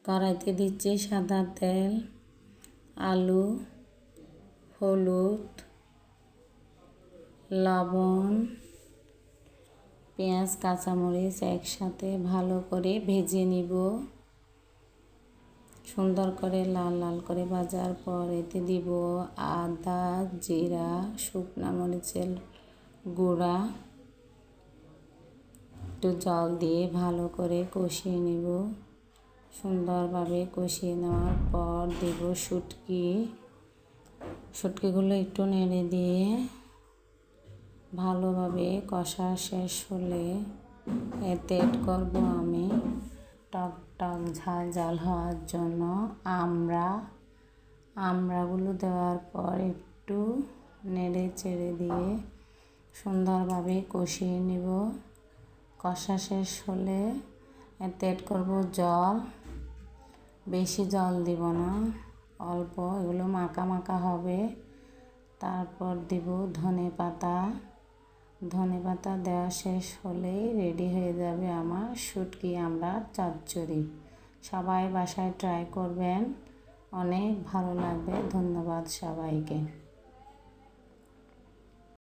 কড়াইতে দিচ্ছি সাদা তেল, আলু, হলুদ, লবণ, পেঁয়াজ, কাঁচামরিচ একসাথে ভালো করে ভেজে নিব। সুন্দর করে লাল লাল করে ভাজার পর এতে দিব আদা, জিরা, শুকনা মরিচের গুঁড়া, একটু জল দিয়ে ভালো করে কষিয়ে নিব। সুন্দরভাবে কষিয়ে নেওয়ার পর দেব শুটকিগুলো একটু নেড়ে দিয়ে ভালোভাবে কষা শেষ হলে এতে অ্যাড করব আমি টক টক ঝাল ঝাল হওয়ার জন্য আমড়াগুলো দেওয়ার পর একটু নেড়ে চেড়ে দিয়ে সুন্দরভাবে কষিয়ে নেব। কষা শেষ হলে এতে অ্যাড করব জল, বেশি জল দিব না, অল্প, এগুলো মাখা মাখা হবে। তারপর দিব ধনে পাতা দেওয়া শেষ হলেই রেডি হয়ে যাবে আমার শুটকি আমড়ার চচ্চড়ি। সবাই বাসায় ট্রাই করবেন, অনেক ভালো লাগবে। ধন্যবাদ সবাইকে।